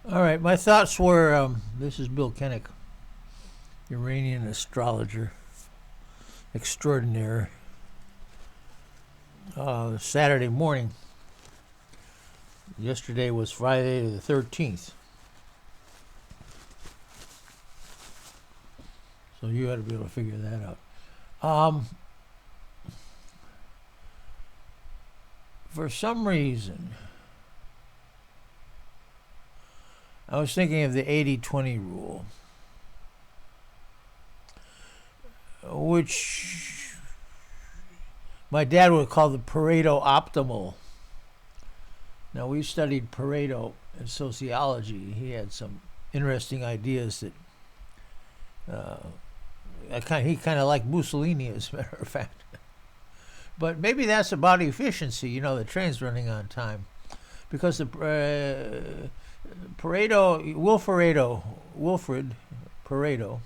All right, my thoughts were this is Bill Kennick, Iranian astrologer extraordinaire. Saturday morning. Yesterday was Friday the 13th. So you ought to be able to figure that out. For some reason, I was thinking of the 80-20 rule, which my dad would call the Pareto Optimal. Now, we studied Pareto in sociology. He had some interesting ideas that he kind of liked Mussolini, as a matter of fact. But maybe that's about efficiency. You know, the train's running on time. Because the Wilfred Pareto.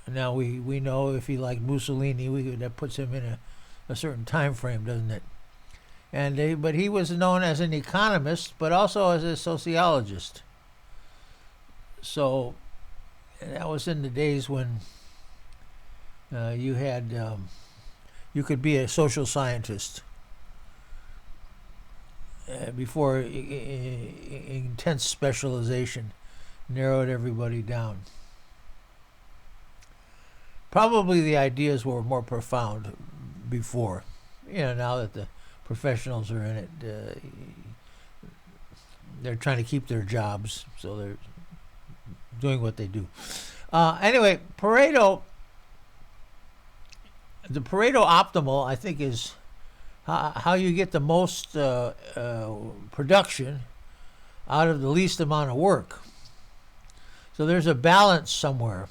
Now we know if he liked Mussolini, that puts him in a certain time frame, doesn't it? But he was known as an economist, but also as a sociologist. So that was in the days when you you could be a social scientist before intense specialization narrowed everybody down. Probably the ideas were more profound before. Now that the professionals are in it, they're trying to keep their jobs, so they're doing what they do. Anyway, the Pareto Optimal, I think, is how you get the most production out of the least amount of work. So there's a balance somewhere.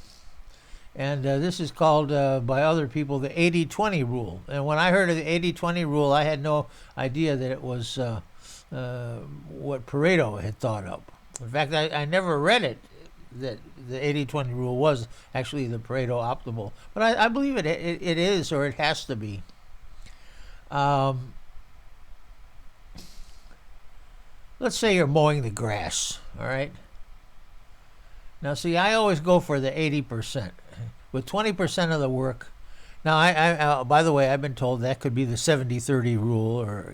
And this is called by other people the 80-20 rule. And when I heard of the 80-20 rule, I had no idea that it was what Pareto had thought up. In fact, I never read it, that the 80-20 rule was actually the Pareto Optimal. But I believe it is, or it has to be. Let's say you're mowing the grass, all right? Now, see, I always go for the 80%. With 20% of the work. Now, I by the way, I've been told that could be the 70-30 rule, or,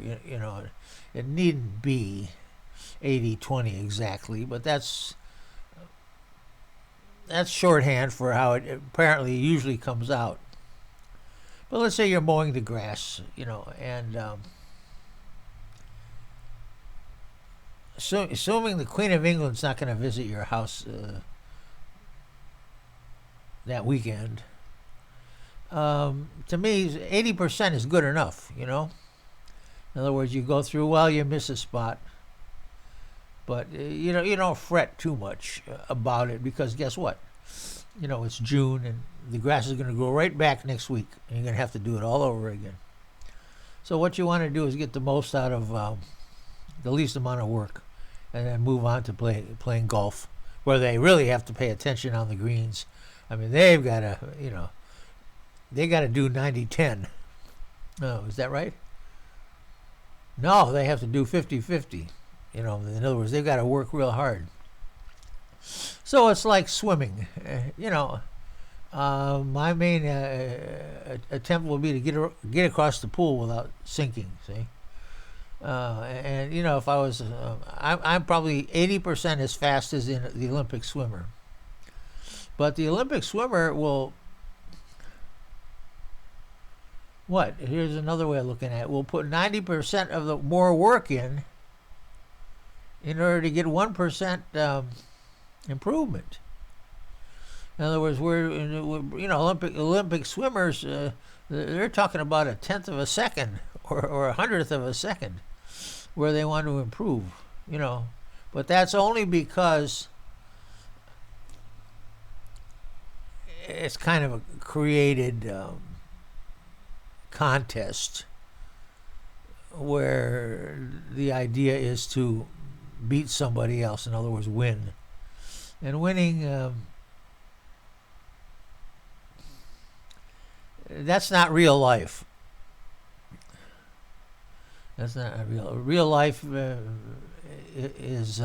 it needn't be 80-20 exactly, but that's shorthand for how it apparently usually comes out. But let's say you're mowing the grass, and assuming the Queen of England's not going to visit your house that weekend, to me, 80% is good enough, In other words, you go through, well, you miss a spot, but you don't fret too much about it, because guess what? It's June, and the grass is going to grow right back next week, and you're going to have to do it all over again. So what you want to do is get the most out of the least amount of work, and then move on to playing golf, where they really have to pay attention on the greens. I mean, they've got to, they got to do 90-10. Oh, is that right? No, they have to do 50-50. In other words, they've got to work real hard. So it's like swimming. My main attempt will be to get across the pool without sinking. See, if I was, I'm probably 80% as fast as the Olympic swimmer. But the Olympic swimmer will. What? Here's another way of looking at it. We'll put 90% of the more work in order to get 1% improvement. In other words, we're Olympic swimmers. They're talking about a tenth of a second or a hundredth of a second where they want to improve. But that's only because it's kind of a created contest where the idea is to beat somebody else, in other words, win. And winning, that's not real life. That's not a real life is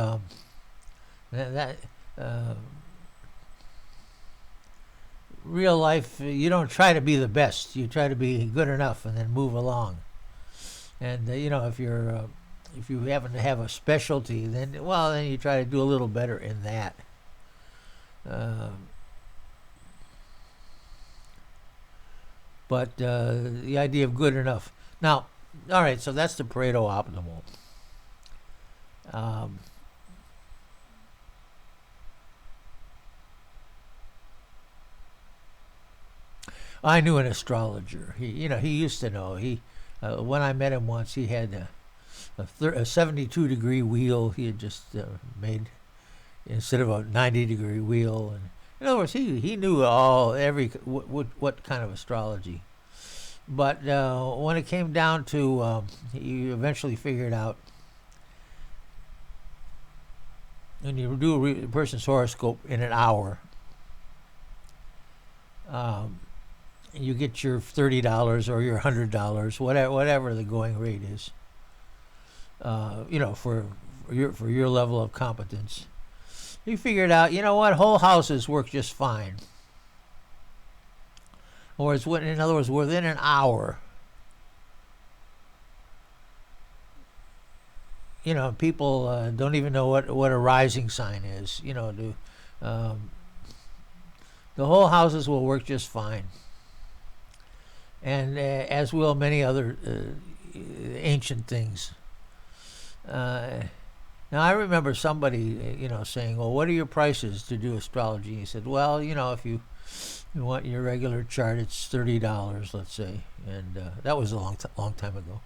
that real life. You don't try to be the best. You try to be good enough, and then move along. And if you happen to have a specialty, then you try to do a little better in that. But the idea of good enough. Now, all right, so that's the Pareto Optimal. I knew an astrologer. He used to know. When I met him once, he had a 72-degree wheel. He had just made instead of a 90-degree wheel, and in other words, he knew what kind of astrology. But when it came down to, he eventually figured out when you do a person's horoscope in an hour, you get your $30 or your $100, whatever the going rate is. For your level of competence. He figured out, whole houses work just fine. Or in other words, within an hour, people don't even know what a rising sign is. The whole houses will work just fine. And as will many other ancient things. Now, I remember somebody, saying, well, what are your prices to do astrology? He said, well, if you want your regular chart, it's $30, let's say. And that was a long time ago.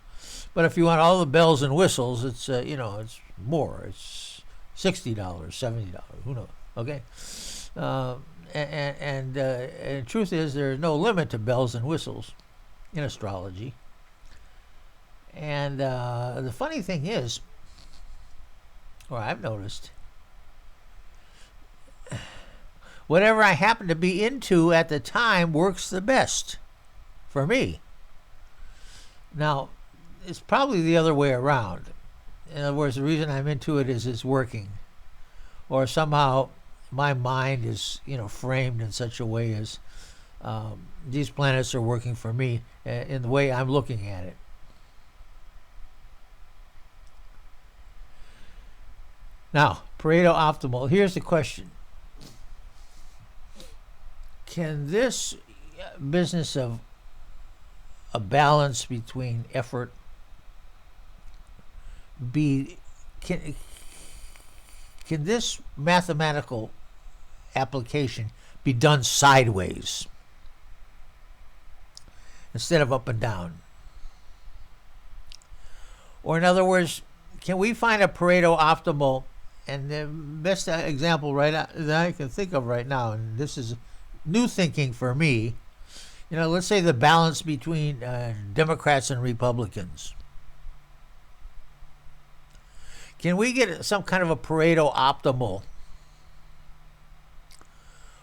But if you want all the bells and whistles, it's, it's more. It's $60, $70, who knows? Okay. And the truth is, there's no limit to bells and whistles in astrology. And the funny thing is, or I've noticed, whatever I happen to be into at the time works the best for me. Now, it's probably the other way around. In other words, the reason I'm into it is it's working. Or somehow my mind is, framed in such a way as these planets are working for me in the way I'm looking at it. Now, Pareto Optimal, here's the question. Can this business of a balance between effort can this mathematical application be done sideways instead of up and down? Or in other words, can we find a Pareto Optimal? And the best example that I can think of right now, and this is new thinking for me, let's say the balance between Democrats and Republicans. Can we get some kind of a Pareto Optimal?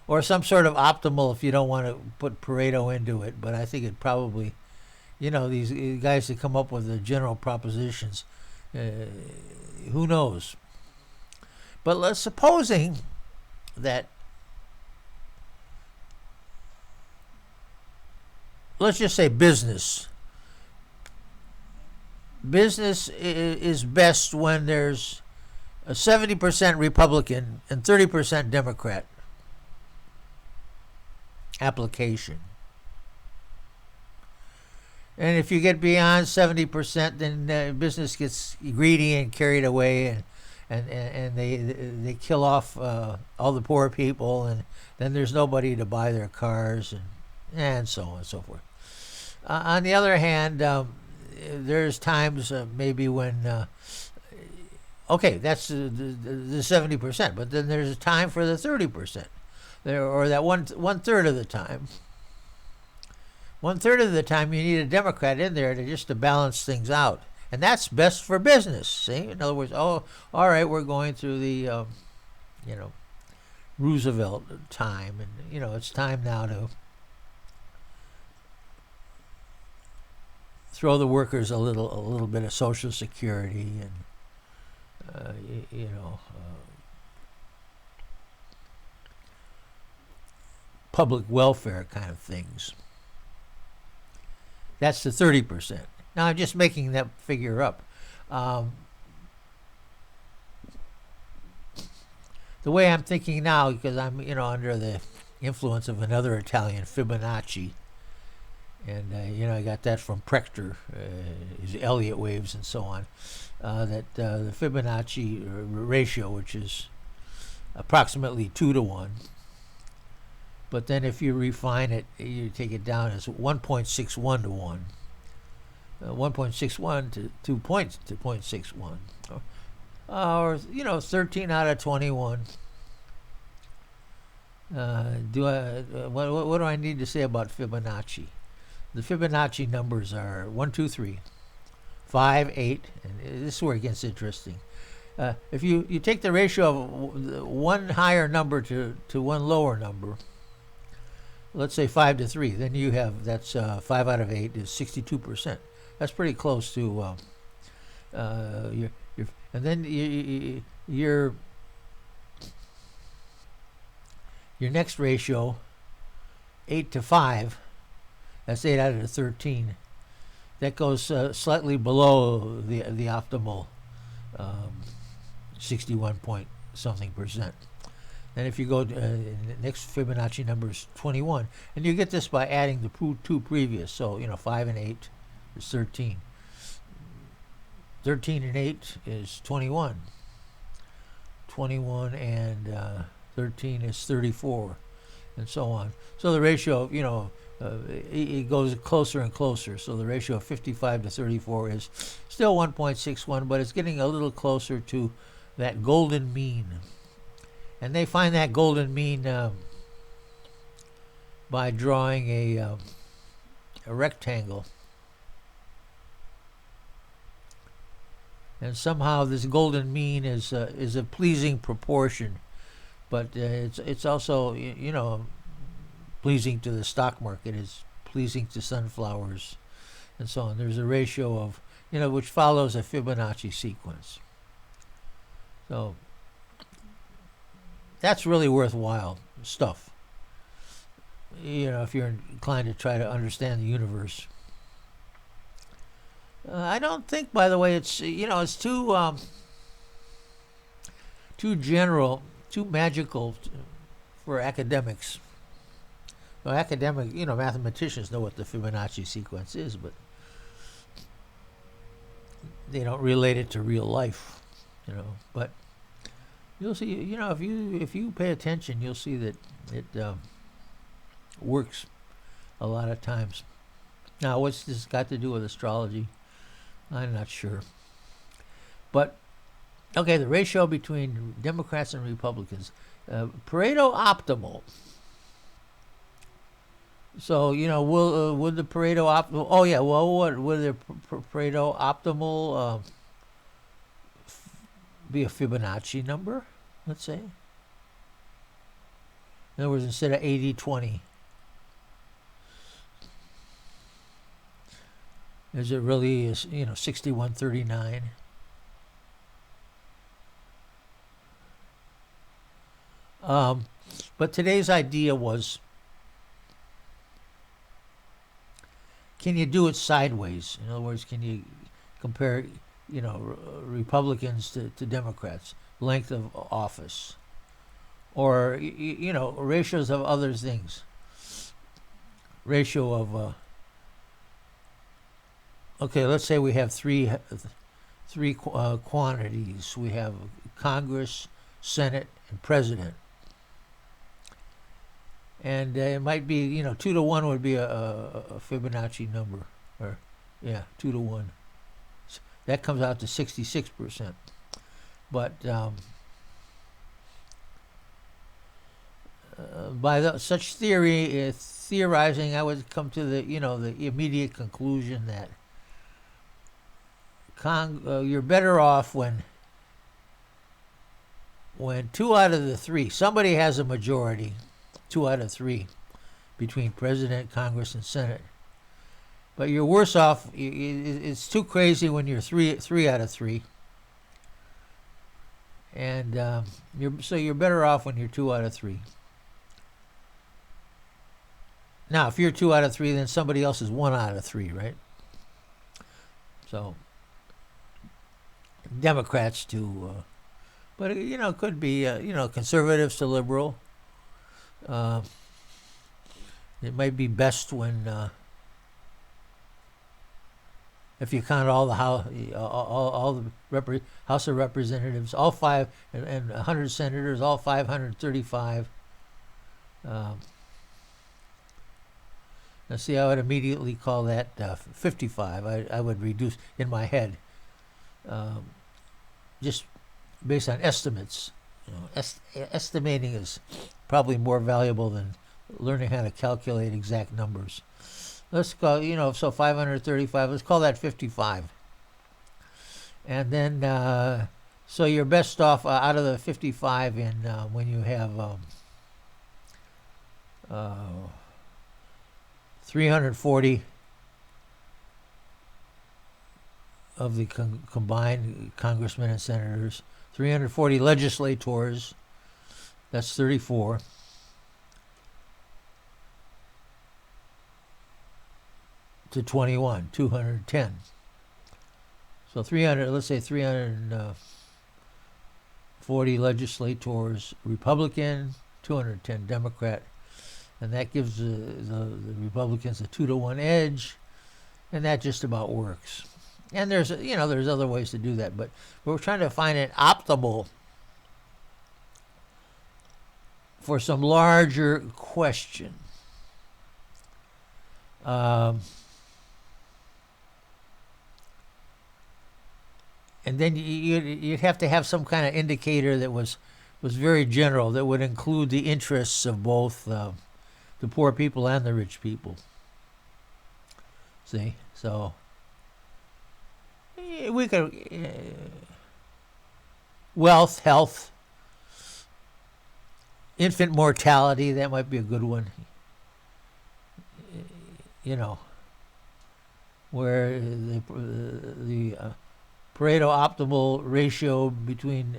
Or some sort of optimal if you don't want to put Pareto into it, but I think it probably, these guys that come up with the general propositions, who knows? But supposing that, let's just say business is best when there's a 70% Republican and 30% Democrat application. And if you get beyond 70%, then business gets greedy and carried away, and they kill off all the poor people, and then there's nobody to buy their cars, and so on and so forth. On the other hand, there's times maybe when that's the 70%, but then there's a time for the 30%, or that one third of the time. 1/3 of the time you need a Democrat in there to balance things out. And that's best for business, see? In other words, all right, we're going through the, Roosevelt time. And, it's time now to throw the workers a little bit of Social Security and public welfare kind of things. That's the 30%. Now I'm just making that figure up. The way I'm thinking now, because I'm under the influence of another Italian, Fibonacci, and I got that from Prechter, his Elliott waves and so on. That the Fibonacci ratio, which is approximately 2 to 1. But then if you refine it, you take it down as 1.61 to 1. 1.61 to 2.61. Or 13 out of 21. What do I need to say about Fibonacci? The Fibonacci numbers are 1, 2, 3, 5, 8, and this is where it gets interesting. If you take the ratio of one higher number to one lower number, let's say 5 to 3, then you have, that's 5 out of 8 is 62%. That's pretty close to and then your next ratio, 8 to 5, that's 8 out of 13. That goes slightly below the optimal 61 point something percent. And if you go to the next Fibonacci number is 21, and you get this by adding the two previous. So 5 and 8 is 13. 13 and 8 is 21. 21 and 13 is 34, and so on. So the ratio, it goes closer and closer. So the ratio of 55 to 34 is still 1.61, but it's getting a little closer to that golden mean. And they find that golden mean by drawing a rectangle. And somehow this golden mean is a pleasing proportion, but it's also pleasing to the stock market. It's pleasing to sunflowers, and so on. There's a ratio of which follows a Fibonacci sequence. So that's really worthwhile stuff. If you're inclined to try to understand the universe. I don't think, by the way, it's it's too general, too magical for academics. Well, mathematicians know what the Fibonacci sequence is, but they don't relate it to real life, But you'll see, if you pay attention, you'll see that it works a lot of times. Now, what's this got to do with astrology? I'm not sure. But, okay, the ratio between Democrats and Republicans. Pareto Optimal. So, would the Pareto Optimal... Oh, yeah, well, would the Pareto Optimal be a Fibonacci number, let's say? In other words, instead of 80-20... Is it really 61-39? But today's idea was, can you do it sideways? In other words, can you compare Republicans to Democrats, length of office, or ratios of other things, ratio of okay, let's say we have three quantities. We have Congress, Senate, and President. And it might be, 2 to 1 would be a Fibonacci number. 2 to 1. That comes out to 66%. But by such theorizing, I would come to the immediate conclusion that you're better off when 2 out of the 3, somebody has a majority, 2 out of 3, between President, Congress, and Senate. But you're worse off. It's too crazy when you're three out of three, and you're better off when you're 2 out of 3. Now, if you're 2 out of 3, then somebody else is 1 out of 3, right? So, Democrats to, but it could be conservatives to liberal. It might be best when if you count all the all the House of Representatives, all 5 and 100 senators, all 535. Now see, I would immediately call that 55. I would reduce in my head, just based on estimates. Estimating is probably more valuable than learning how to calculate exact numbers. Let's call, so 535, let's call that 55. And then, so you're best off out of the 55 in when you have 340 of the combined congressmen and senators, 340 legislators, that's 34. To 21, 210. So 300, let's say 340 legislators Republican, 210 Democrat, and that gives the Republicans a 2-to-1 edge, and that just about works. And there's other ways to do that, but we're trying to find an optimal for some larger question. And then you'd have to have some kind of indicator that was very general, that would include the interests of both the poor people and the rich people. See? So we could wealth, health, infant mortality, that might be a good one. Where the Pareto Optimal ratio between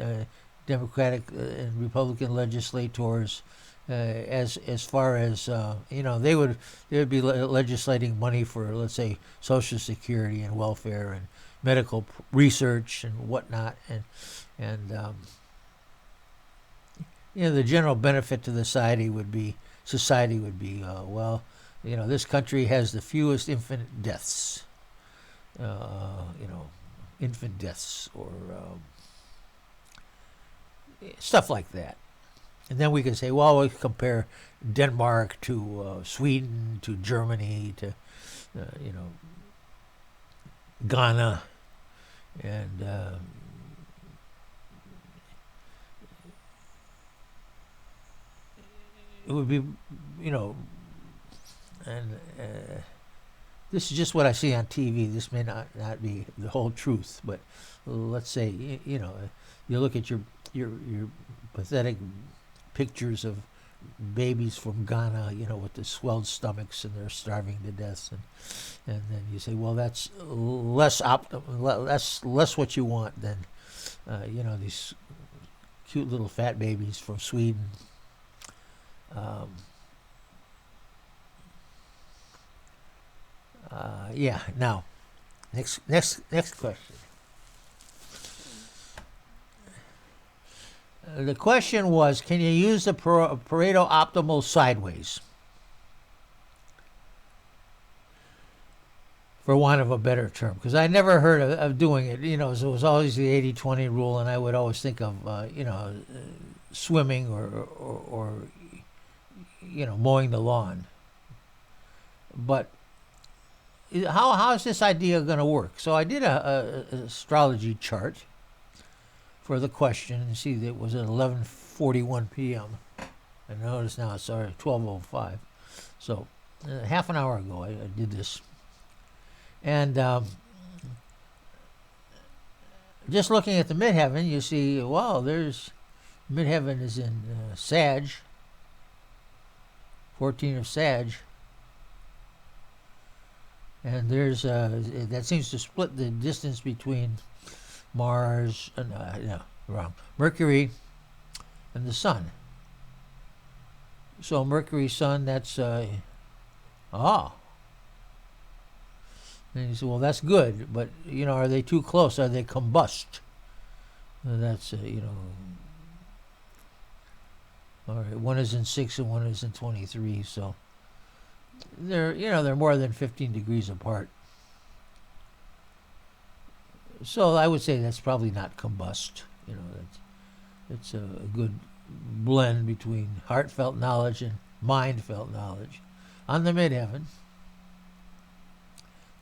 Democratic and Republican legislators, as far as they would be legislating money for, let's say, Social Security and welfare and medical research and whatnot, and the general benefit to society would be this country has the fewest infant deaths. Infant deaths or stuff like that. And then we can say, well, we compare Denmark to Sweden, to Germany, to Ghana, and it would be, and this is just what I see on TV. This may not be the whole truth, but let's say you look at your pathetic pictures of babies from Ghana, with the swelled stomachs and they're starving to death, and then you say, well, that's less what you want than these cute little fat babies from Sweden. Now, next question. The question was, can you use the Pareto Optimal sideways? For want of a better term, because I never heard of doing it. It was always the 80-20 rule, and I would always think of swimming or mowing the lawn. But how is this idea going to work? So I did a astrology chart for the question, and see, it was at 11:41 p.m. I notice now it's 12:05. So half an hour ago I did this. And just looking at the midheaven, you see, wow, there's midheaven is in Sag, 14 of Sag. And there's that seems to split the distance between Mars and no, wrong, Mercury and the Sun. So Mercury, Sun, that's ah. And you say, well, that's good, but are they too close? Are they combust? That's all right. One is in 6 and one is in 23, so they're more than 15 degrees apart. So I would say that's probably not combust. It's a good blend between heartfelt knowledge and mind-felt knowledge on the midheaven.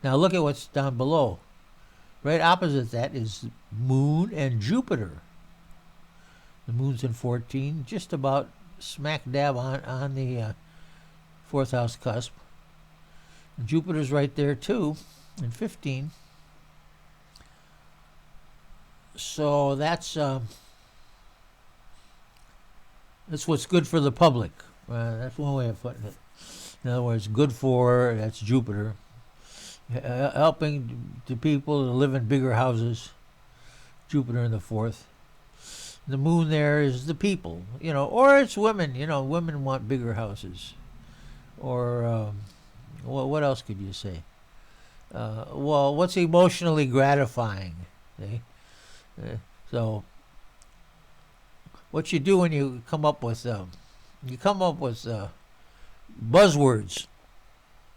Now look at what's down below. Right opposite that is Moon and Jupiter. The Moon's in 14, just about smack dab on the fourth house cusp. And Jupiter's right there too, in 15. So that's what's good for the public. That's one way of putting it. In other words, good for, that's Jupiter, helping the people to live in bigger houses. Jupiter in the fourth. The Moon there is the people, or it's women. Women want bigger houses. Or what else could you say? Well, what's emotionally gratifying? See? So what you do when you come up with buzzwords.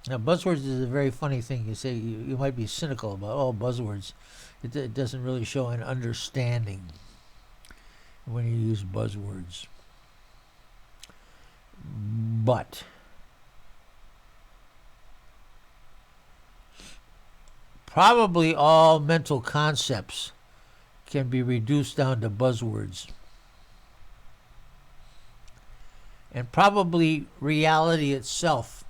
Now, buzzwords is a very funny thing. You say you might be cynical about buzzwords. It doesn't really show an understanding when you use buzzwords. But probably all mental concepts can be reduced down to buzzwords. And probably reality itself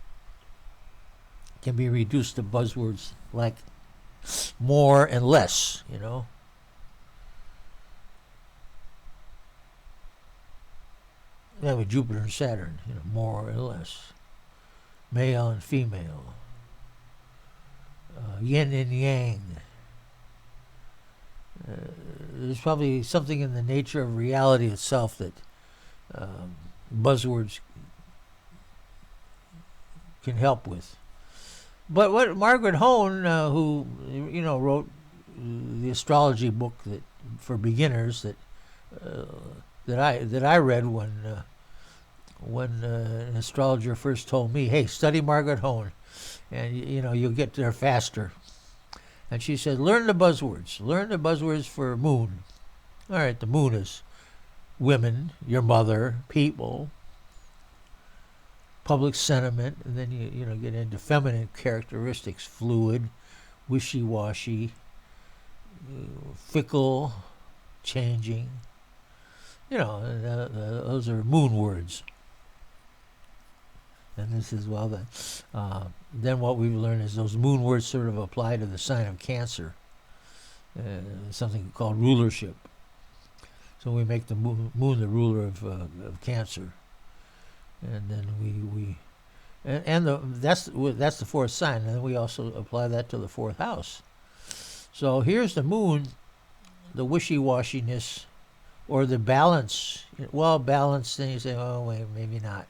can be reduced to buzzwords like more and less, Yeah, with Jupiter and Saturn, more or less. Male and female. Yin and yang. There's probably something in the nature of reality itself that buzzwords can help with. But what Margaret Hone, who wrote the astrology book that for beginners that I read when an astrologer first told me, "Hey, study Margaret Hone, and you'll get there faster." And she said, learn the buzzwords. Learn the buzzwords for Moon. All right, the Moon is women, your mother, people, public sentiment, and then you get into feminine characteristics: fluid, wishy-washy, fickle, changing. Those are Moon words. And this is, well, then what we've learned is those Moon words sort of apply to the sign of Cancer, something called rulership. So we make the moon the ruler of Cancer, and then that's the fourth sign, and then we also apply that to the fourth house. So here's the Moon, the wishy-washiness, or the balance. Well, balance, then you say, oh wait, maybe not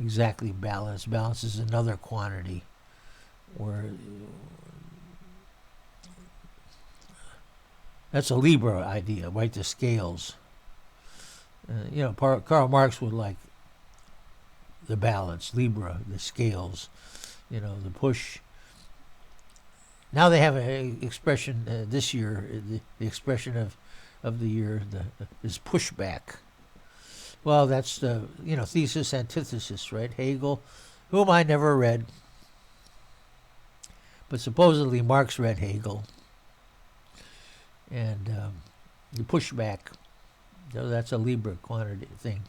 exactly balance. Balance is another quantity where that's a Libra idea, right? The scales. Karl Marx would like the balance, Libra, the scales, the push. Now they have an expression this year, the expression of the year is pushback. Well, that's the thesis antithesis, right? Hegel, whom I never read, but supposedly Marx read Hegel, and the pushback. That's a Libra quantity thing.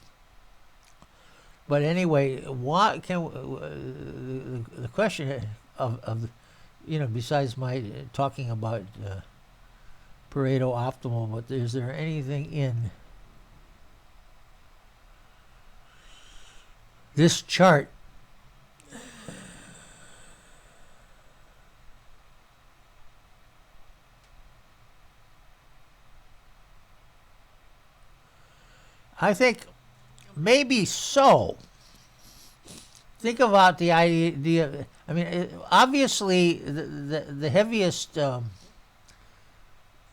But anyway, what can the question of besides my talking about Pareto Optimal, but is there anything in this chart I think maybe so. Think about the idea. I mean, obviously, the heaviest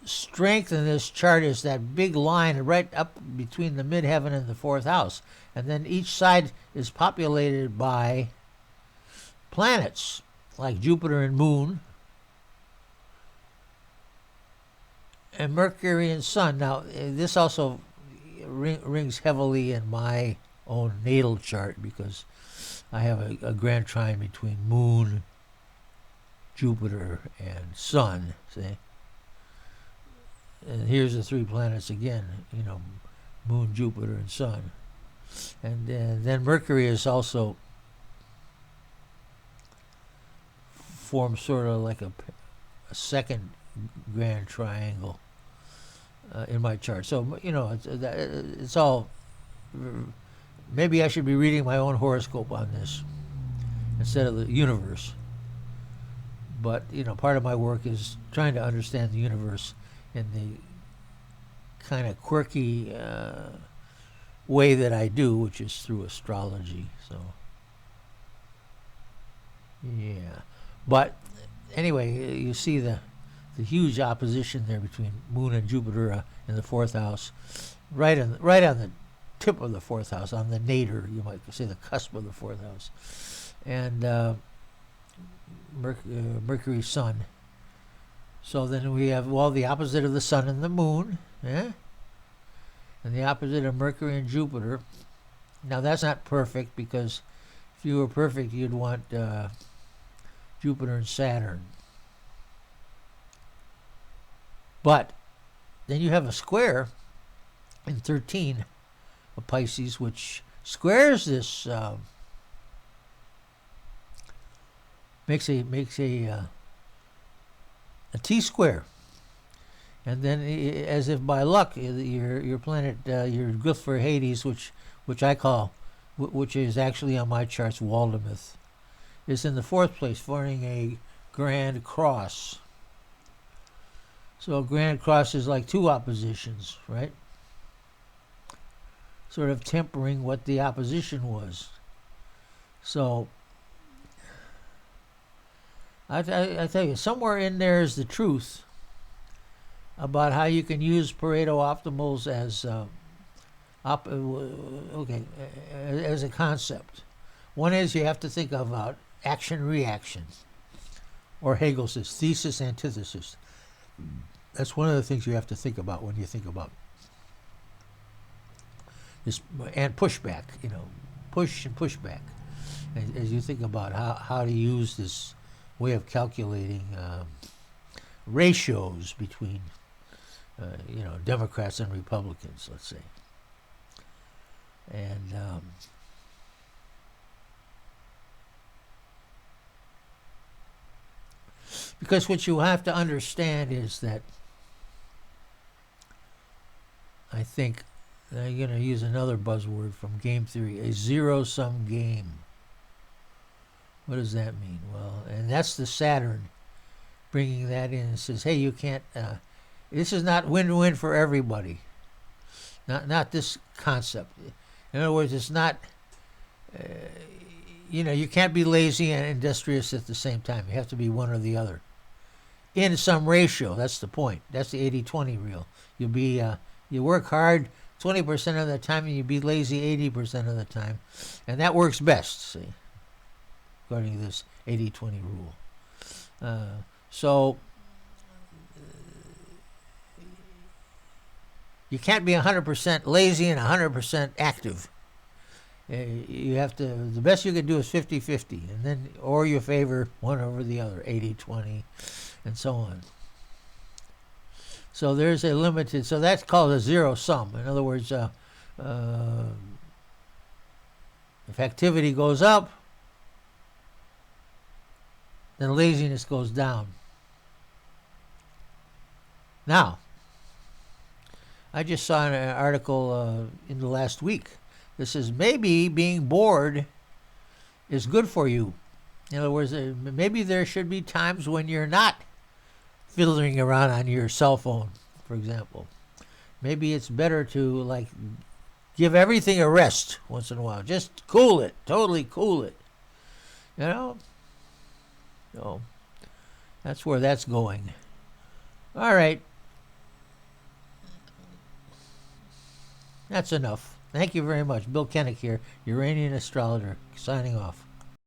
strength in this chart is that big line right up between the midheaven and the fourth house. And then each side is populated by planets like Jupiter and Moon and Mercury and Sun. Now, this also rings heavily in my own natal chart because I have a grand trine between Moon, Jupiter, and Sun, see? And here's the three planets again, Moon, Jupiter, and Sun. And then Mercury is also forms sort of like a second grand triangle in my chart. So, it's all... Maybe I should be reading my own horoscope on this instead of the universe. But, part of my work is trying to understand the universe in the kind of quirky way that I do, which is through astrology. So, yeah. But anyway, you see the huge opposition there between Moon and Jupiter in the fourth house, right on the tip of the fourth house, on the nadir, you might say, the cusp of the fourth house, and Mercury, Sun. So then we have, the opposite of the Sun and the Moon, and the opposite of Mercury and Jupiter. Now that's not perfect, because if you were perfect, you'd want Jupiter and Saturn. But then you have a square in 13 of Pisces, which squares this, makes a T-square. And then, as if by luck, your planet, your glyph for Hades, which I call, which is actually on my charts Waldemouth, is in the fourth place, forming a grand cross. So a grand cross is like two oppositions, right? Sort of tempering what the opposition was. So I tell you, somewhere in there is the truth about how you can use Pareto Optimals as as a concept. One is you have to think about action-reaction, or Hegel says thesis-antithesis. That's one of the things you have to think about when you think about this, and pushback, push and pushback, as you think about how to use this way of calculating ratios between Democrats and Republicans, let's say. And because what you have to understand is that, I think, I'm going to use another buzzword from game theory, a zero-sum game. What does that mean? Well, and that's the Saturn bringing that in and says, hey, you can't, this is not win-win for everybody. Not this concept. In other words, it's not, you can't be lazy and industrious at the same time. You have to be one or the other. In some ratio, that's the point. That's the 80-20 rule. You'll be, you work hard 20% of the time and you be lazy 80% of the time. And that works best, see, according to this 80-20 rule. So you can't be 100% lazy and 100% active. You have to, the best you can do is 50-50, and then, or you favor one over the other, 80-20, and so on. So there's a limited, so that's called a zero sum. In other words, if activity goes up, then laziness goes down. Now, I just saw an article in the last week that says maybe being bored is good for you. In other words, maybe there should be times when you're not fiddling around on your cell phone, for example. Maybe it's better to Give everything a rest once in a while. Just cool it. Totally cool it. You know? So that's where that's going. All right. That's enough. Thank you very much. Bill Kennick here, Uranian astrologer, signing off.